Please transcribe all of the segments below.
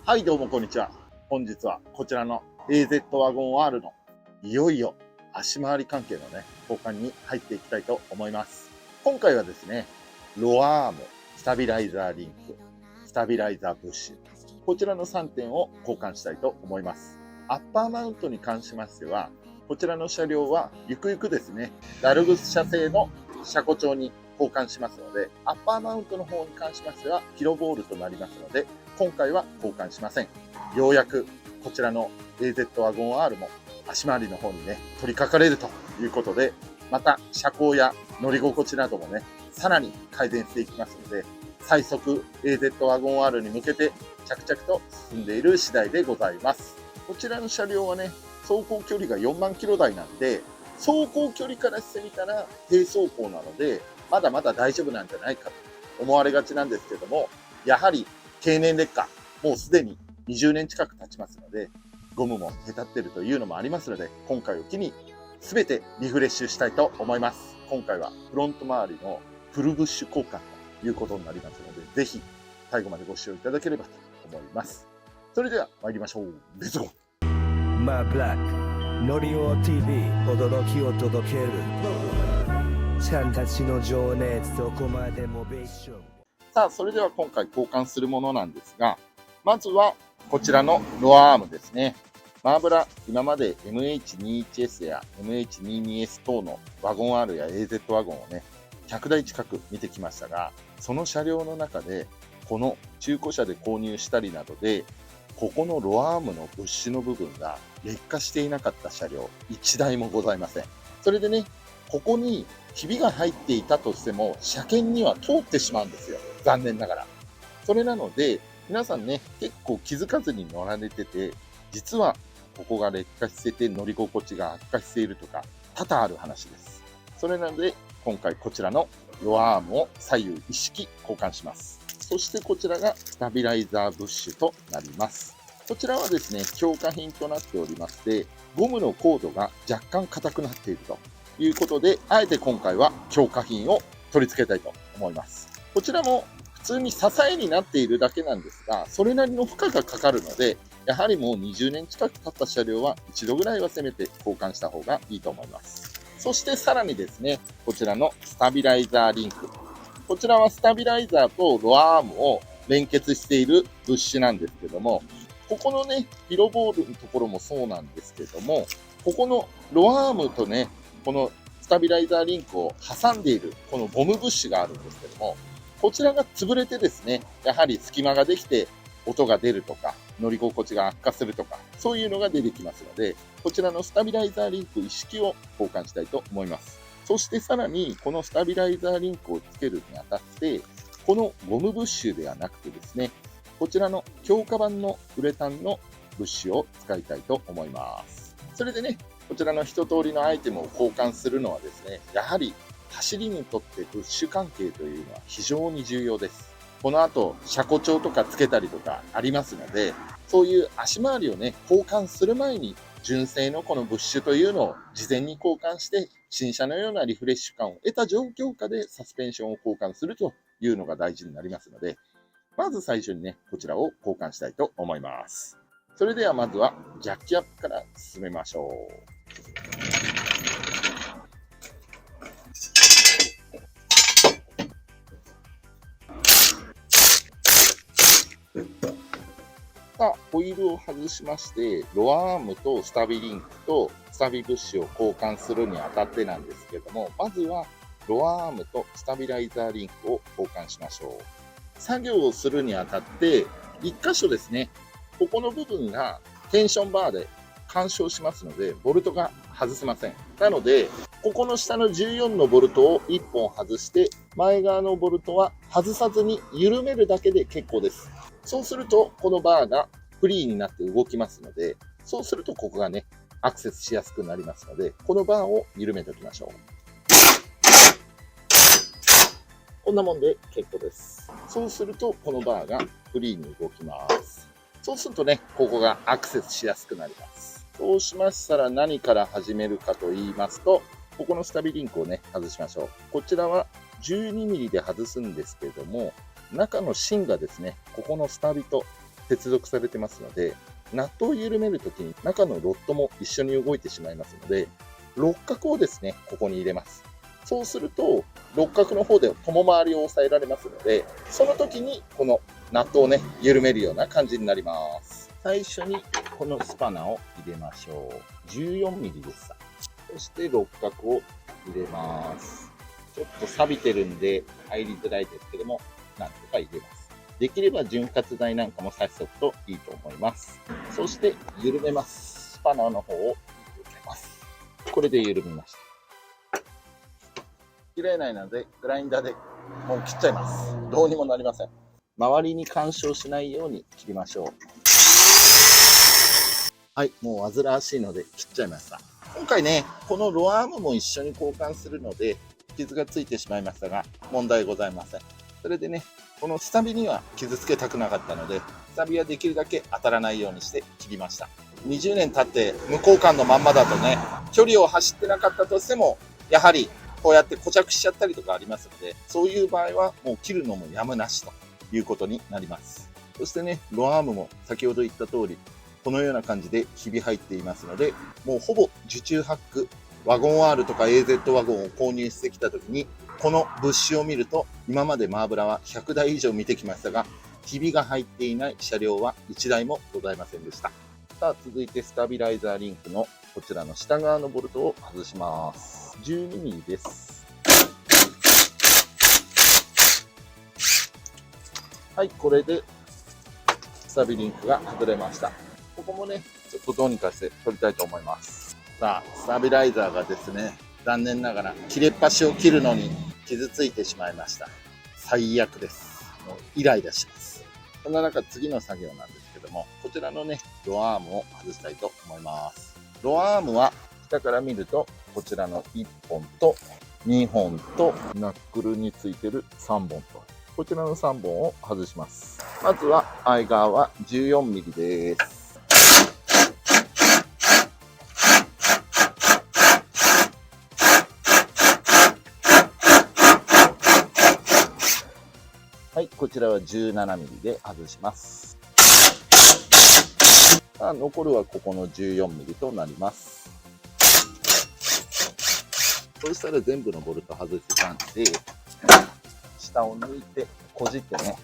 はい、どうもこんにちは。本日はこちらの AZ ワゴン R のいよいよ足回り関係のね、交換に入っていきたいと思います。今回はですね、ロアーム、スタビライザーリンク、スタビライザーブッシュ、こちらの3点を交換したいと思います。アッパーマウントに関しましては、こちらの車両はゆくゆくですね、ダルグス社製の車庫帳に交換しますので、アッパーマウントの方に関しましてはキロボールとなりますので、今回は交換しません。ようやくこちらの AZ ワゴン R も足回りの方にね、取り掛かれるということで、また車高や乗り心地などもね、さらに改善していきますので、最速 AZ ワゴン R に向けて着々と進んでいる次第でございます。こちらの車両はね、走行距離が4万キロ台なんで、走行距離からしてみたら低走行なので、まだまだ大丈夫なんじゃないかと思われがちなんですけども、やはり経年劣化、もうすでに20年近く経ちますので、ゴムもへたってるというのもありますので、今回を機に全てリフレッシュしたいと思います。今回はフロント周りのフルブッシュ交換ということになりますので、ぜひ最後までご視聴いただければと思います。それでは参りましょう。レッツゴー。マーブラック、ノリオ TV、驚きを届ける。ちゃんたちの情熱、どこまでもベーション。さあ、それでは今回交換するものなんですが、まずはこちらのロアアームですね。マーブラ、今まで MH21S や MH22S 等のワゴン R や AZ ワゴンをね、100台近く見てきましたが、その車両の中で、この中古車で購入したりなどで、ここのロアアームのブッシュの部分が劣化していなかった車両、1台もございません。それでね、ここにひびが入っていたとしても、車検には通ってしまうんですよ。残念ながら。それなので、皆さんね、結構気づかずに乗られてて、実はここが劣化してて乗り心地が悪化しているとか、多々ある話です。それなので、今回こちらのロアアームを左右一式交換します。そしてこちらがスタビライザーブッシュとなります。こちらはですね、強化品となっておりまして、ゴムのコードが若干硬くなっているということで、あえて今回は強化品を取り付けたいと思います。こちらも普通に支えになっているだけなんですが、それなりの負荷がかかるので、やはりもう20年近く経った車両は一度ぐらいはせめて交換した方がいいと思います。そしてさらにですね、こちらのスタビライザーリンク。こちらはスタビライザーとロアアームを連結しているブッシュなんですけども、ここのね、ピロボールのところもそうなんですけども、ここのロアアームとね、このスタビライザーリンクを挟んでいるこのゴムブッシュがあるんですけども、こちらが潰れてですね、やはり隙間ができて音が出るとか、乗り心地が悪化するとか、そういうのが出てきますので、こちらのスタビライザーリンク一式を交換したいと思います。そしてさらに、このスタビライザーリンクをつけるにあたって、このゴムブッシュではなくてですね、こちらの強化版のウレタンのブッシュを使いたいと思います。それでね、こちらの一通りのアイテムを交換するのはですね、やはり走りにとってブッシュ関係というのは非常に重要です。この後、車庫帳とかつけたりとかありますので、そういう足回りをね、交換する前に、純正のこのブッシュというのを事前に交換して、新車のようなリフレッシュ感を得た状況下でサスペンションを交換するというのが大事になりますので、まず最初にね、こちらを交換したいと思います。それではまずはジャッキアップから進めましょう。さあ、ホイールを外しまして、ロアアームとスタビリンクとスタビブッシュを交換するにあたってなんですけども、まずはロアアームとスタビライザーリンクを交換しましょう。作業をするにあたって、1箇所ですね、ここの部分がテンションバーで干渉しますので、ボルトが外せません。なので、ここの下の14のボルトを1本外して、前側のボルトは外さずに緩めるだけで結構です。そうすると、このバーがフリーになって動きますので、そうするとここがね、アクセスしやすくなりますので、このバーを緩めておきましょう。こんなもんで結構です。そうすると、このバーがフリーに動きます。そうするとね、ここがアクセスしやすくなります。そうしましたら何から始めるかと言いますと、ここのスタビリンクをね、外しましょう。こちらは 12mm で外すんですけれども、中の芯がですね、ここのスタビと接続されてますので、ナットを緩めるときに中のロッドも一緒に動いてしまいますので、六角をですね、ここに入れます。そうすると、六角の方で共回りを抑えられますので、その時にこのナットをね、緩めるような感じになります。最初にこのスパナを入れましょう。14ミリでした。そして六角を入れます。ちょっと錆びてるんで入りづらいですけども、なんとか入れます。できれば潤滑剤なんかも差しとくといいと思います。そして緩めます。スパナの方を入れます。これで緩みました。切れないのでグラインダーでもう切っちゃいます。どうにもなりません。周りに干渉しないように切りましょう。はい、もう煩わしいので切っちゃいました。今回ね、このロアームも一緒に交換するので傷がついてしまいましたが問題ございません。それでね、この下火には傷つけたくなかったので、下火はできるだけ当たらないようにして切りました。20年経って無交換のまんまだとね、距離を走ってなかったとしても、やはりこうやって固着しちゃったりとかありますので、そういう場合はもう切るのもやむなしということになります。そしてね、ロアームも先ほど言った通り、このような感じでひび入っていますので、もうほぼ受注ハック、ワゴン R とか AZ ワゴンを購入してきた時に、この物資を見ると、今までマーブラは100台以上見てきましたが、ひびが入っていない車両は1台もございませんでした。さあ、続いてスタビライザーリンクのこちらの下側のボルトを外します。12ミリです。はい、これでスタビリンクが外れました。ここもね、ちょっとどうにかして取りたいと思います。さあ、スタビライザーがですね、残念ながら切れっ端を切るのに傷ついてしまいました。最悪です。もうイライラします。そんな中、次の作業なんですけども、こちらのね、ロアームを外したいと思います。ロアームは下から見ると、こちらの1本と2本とナックルについてる3本と、こちらの3本を外します。まずは、相側は14ミリです。はい、こちらは17ミリで外します。さあ、残るはここの14ミリとなります。そうしたら全部のボルト外せたんで、下を抜いて、こじってね。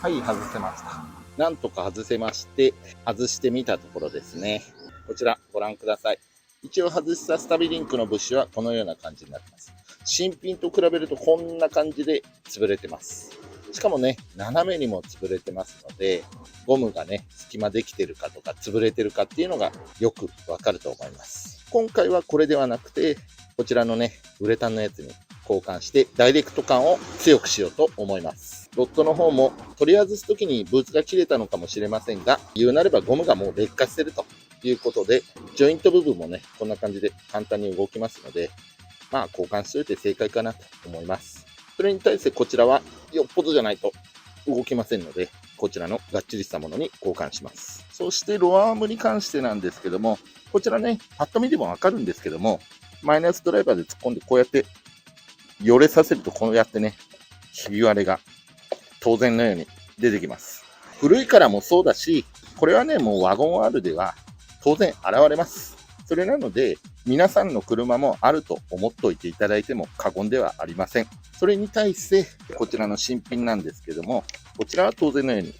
はい、外せました。なんとか外せまして、外してみたところですね。こちらご覧ください。一応外したスタビリンクのブッシュはこのような感じになってます。新品と比べるとこんな感じで潰れてます。しかもね、斜めにも潰れてますので、ゴムがね、隙間できてるかとか潰れてるかっていうのがよくわかると思います。今回はこれではなくて、こちらのね、ウレタンのやつに交換してダイレクト感を強くしようと思います。ロッドの方も取り外す時にブーツが切れたのかもしれませんが、言うなればゴムがもう劣化してるということで、ジョイント部分もね、こんな感じで簡単に動きますので、まあ交換しておいて正解かなと思います。それに対してこちらはよっぽどじゃないと動きませんので、こちらのがっちりしたものに交換します。そしてロアームに関してなんですけども、こちらね、パッと見でもわかるんですけども、マイナスドライバーで突っ込んでこうやってよれさせるとこうやってね、ひび割れが当然のように出てきます。古いからもそうだし、これはね、もうワゴン R では当然現れます。それなので、皆さんの車もあると思っておいていただいても過言ではありません。それに対して、こちらの新品なんですけども、こちらは当然のように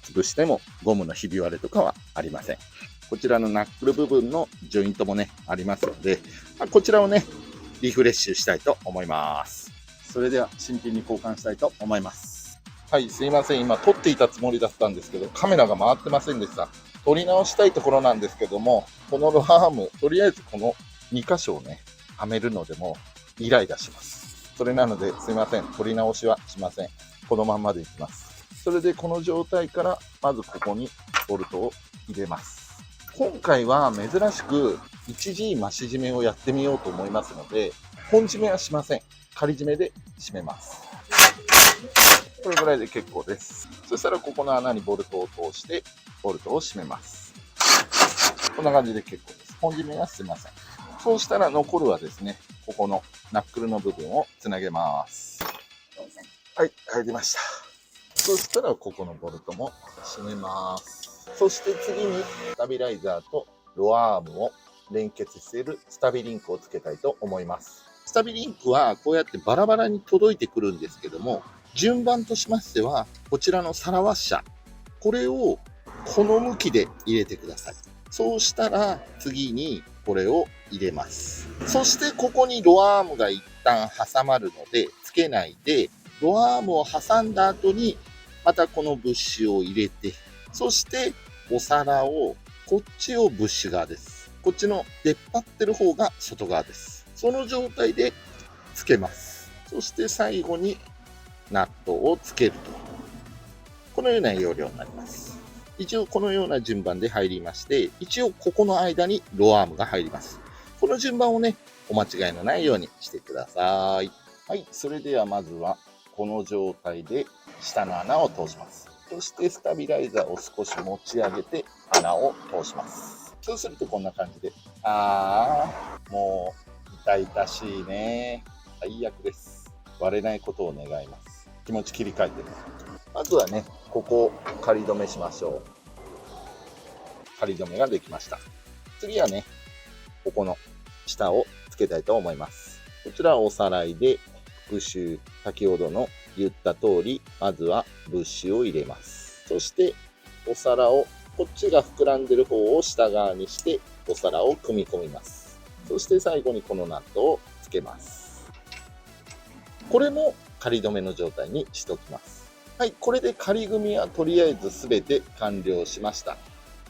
潰してもゴムのひび割れとかはありません。こちらのナックル部分のジョイントもね、ありますので、こちらをね、リフレッシュしたいと思います。それでは新品に交換したいと思います。はい、すいません。今撮っていたつもりだったんですけど、カメラが回ってませんでした。撮り直したいところなんですけども、このロアーム、とりあえずこの2箇所をね、はめるのでもイライラします。それなのですいません。撮り直しはしません。このまんまでいきます。それでこの状態から、まずここにボルトを入れます。今回は珍しく 1G 増し締めをやってみようと思いますので、本締めはしません。仮締めで締めます。これぐらいで結構です。そしたらここの穴にボルトを通して、ボルトを締めます。こんな感じで結構です。本締めはしません。そうしたら残るはですね、ここのナックルの部分をつなげます。はい、入りました。そしたらここのボルトも締めます。そして次にスタビライザーとロアアームを連結しているスタビリンクをつけたいと思います。スタビリンクはこうやってバラバラに届いてくるんですけども、順番としましてはこちらのサラワッシャー、これをこの向きで入れてください。そうしたら次にこれを入れます。そしてここにロアームが一旦挟まるのでつけないで、ロアームを挟んだ後にまたこのブッシュを入れて、そしてお皿をこっちをブッシュ側です。こっちの出っ張ってる方が外側です。その状態でつけます。そして最後にナットをつけると、このような要領になります。一応このような順番で入りまして、一応ここの間にロアームが入ります。この順番をね、お間違いのないようにしてください。はい、それではまずはこの状態で下の穴を通します。そしてスタビライザーを少し持ち上げて穴を通します。そうするとこんな感じで、もう痛々しいね。最悪です。割れないことを願います。気持ち切り替えて。まずはね、ここを仮止めしましょう。仮止めができました。次はね、ここの下をつけたいと思います。こちらはおさらいで復習、先ほどの言った通り、まずはブッシュを入れます。そしてお皿を、こっちが膨らんでる方を下側にしてお皿を組み込みます。そして最後にこのナットをつけます。これも仮止めの状態にしておきます。はい、これで仮組みはとりあえず全て完了しました。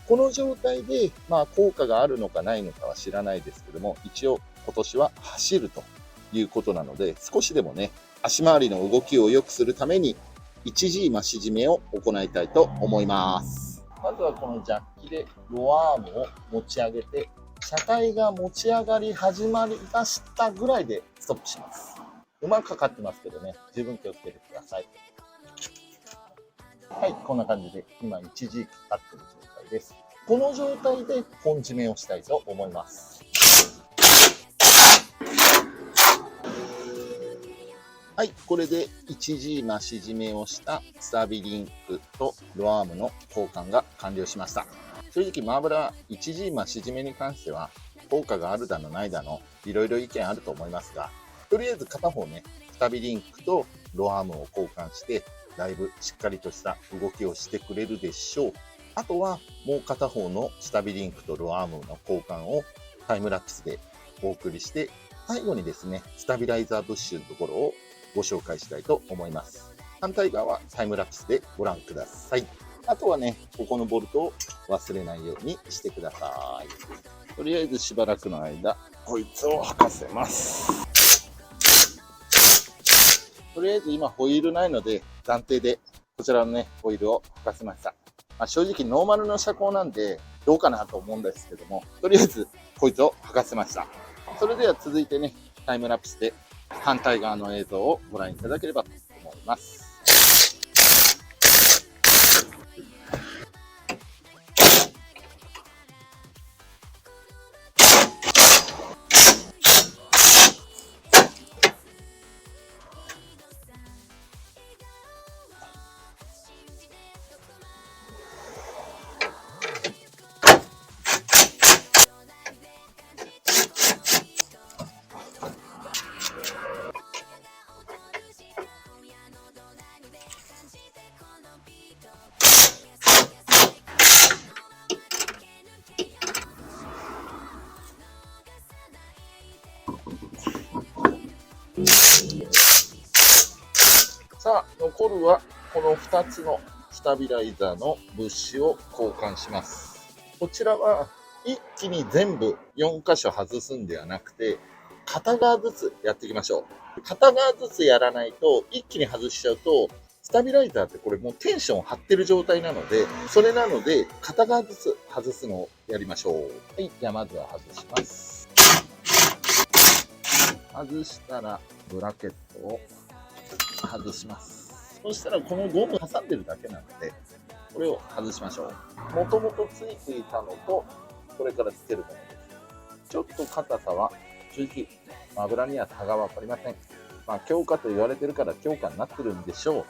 この状態で、効果があるのかないのかは知らないですけども、一応今年は走るということなので、少しでもね、足回りの動きを良くするために、1G 増し締めを行いたいと思います。まずはこのジャッキでロアームを持ち上げて、車体が持ち上がり始まりだしたぐらいでストップします。馬かかってますけどね、十分気をつけてください。はい、こんな感じで今 1G かかっている状態です。この状態で本締めをしたいと思います。はい、これで 1G 増し締めをしたスタビリンクとロアームの交換が完了しました。正直マーブラ 1G 増し締めに関しては効果があるだのないだのいろいろ意見あると思いますが、とりあえず片方ね、スタビリンクとロアームを交換してだいぶしっかりとした動きをしてくれるでしょう。あとはもう片方のスタビリンクとロアームの交換をタイムラプスでお送りして、最後にですね、スタビライザーブッシュのところをご紹介したいと思います。反対側はタイムラプスでご覧ください。あとはね、ここのボルトを忘れないようにしてください。とりあえずしばらくの間、こいつを履かせます。とりあえず今ホイールないので暫定でこちらのねホイールを履かせました。正直ノーマルの車高なんでどうかなと思うんですけども、とりあえずこいつを履かせました。それでは続いてね、タイムラプスで反対側の映像をご覧いただければと思います。さあ、残るはこの2つのスタビライザーのブッシュを交換します。こちらは一気に全部4箇所外すんではなくて、片側ずつやっていきましょう。片側ずつやらないと一気に外しちゃうと、スタビライザーってこれもうテンション張ってる状態なので、それなので片側ずつ外すのをやりましょう。はい、じゃあまずは外します。外したらブラケットを外します。そしたらこのゴム挟んでるだけなので、これを外しましょう。もともとついていたのと、これからつけるものです。ちょっと硬さは正直油には差が分かりません。強化と言われてるから強化になってるんでしょう。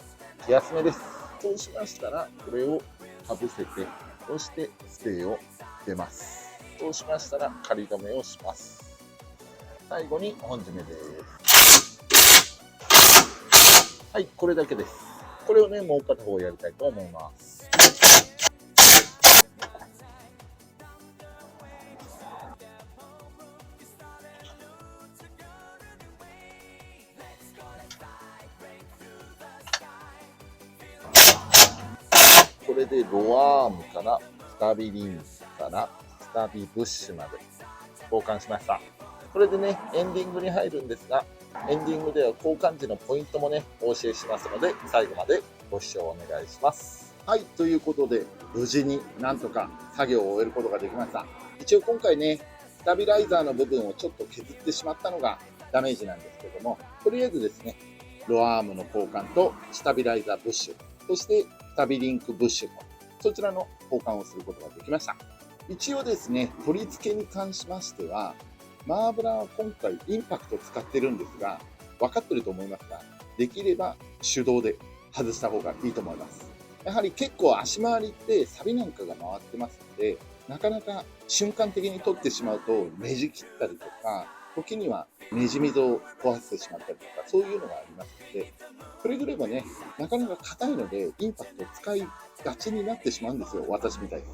気休めです。そうしましたら、これをかぶせて、そしてステーを出ます。そうしましたら、仮止めをします。最後に本締めです。はい、これだけです。これをね、もう片方やりたいと思います。これでロアームからスタビリンからスタビブッシュまで交換しました。これでね、エンディングに入るんですが、エンディングでは交換時のポイントもね、お教えしますので、最後までご視聴お願いします。はい、ということで、無事になんとか作業を終えることができました。一応今回ね、スタビライザーの部分をちょっと削ってしまったのがダメージなんですけども、とりあえずですね、ロアームの交換とスタビライザーブッシュ、そしてスタビリンクブッシュと、そちらの交換をすることができました。一応ですね、取り付けに関しましては、マーブラは今回インパクト使ってるんですが、分かってると思いますが、できれば手動で外した方がいいと思います。やはり結構足回りってサビなんかが回ってますので、なかなか瞬間的に取ってしまうとねじ切ったりとか、時にはねじ溝を壊してしまったりとか、そういうのがありますので、くれぐれもね、なかなか硬いのでインパクトを使いがちになってしまうんですよ、私みたいに。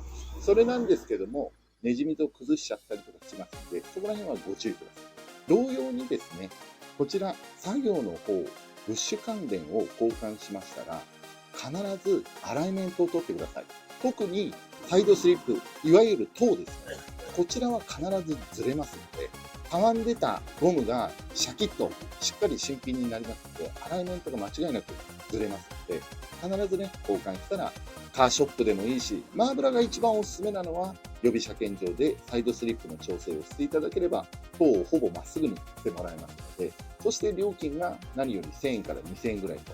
それなんですけども、ねじ溝を崩しちゃったりとかしますので、そこら辺はご注意ください。同様にですね、こちら作業の方、ブッシュ関連を交換しましたら、必ずアライメントを取ってください。特にサイドスリップ、いわゆるトーですね。こちらは必ずずれますので、たわんでたゴムがシャキッとしっかり新品になりますので、アライメントが間違いなくずれますので、必ずね、交換したら、カーショップでもいいし、マーブラが一番おすすめなのは、予備車検場でサイドスリップの調整をしていただければ、トーをほぼまっすぐにしてもらえますので、そして料金が何より1000円から2000円ぐらいと、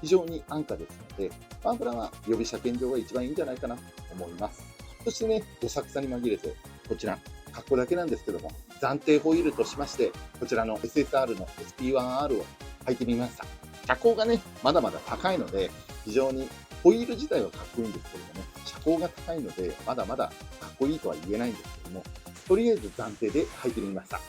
非常に安価ですので、マーブラは予備車検場が一番いいんじゃないかなと思います。そしてね、どさくさに紛れて、こちら、格好だけなんですけども、暫定ホイールとしまして、こちらの SSR の SP1R を履いてみました。車高がね、まだまだ高いので、非常にホイール自体はかっこいいんですけどもね、車高が高いので、まだまだかっこいいとは言えないんですけども、とりあえず暫定で履いてみました。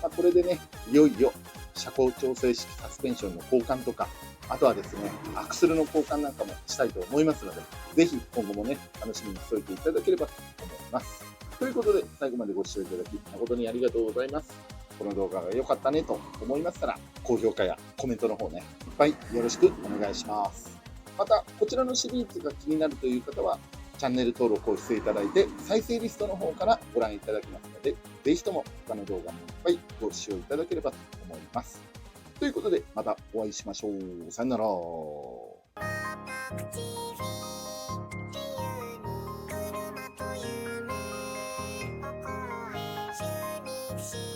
これでね、いよいよ車高調整式サスペンションの交換とか、あとはですね、アクスルの交換なんかもしたいと思いますので、ぜひ今後もね、楽しみにしておいていただければと思います。ということで、最後までご視聴いただき誠にありがとうございます。この動画が良かったねと思いましたら、高評価やコメントの方ね、いっぱいよろしくお願いします。また、こちらのシリーズが気になるという方は、チャンネル登録をしていただいて、再生リストの方からご覧いただけますので、ぜひとも他の動画もいっぱいご視聴いただければと思います。ということで、またお会いしましょう。さよなら。車と夢を超え週に不思議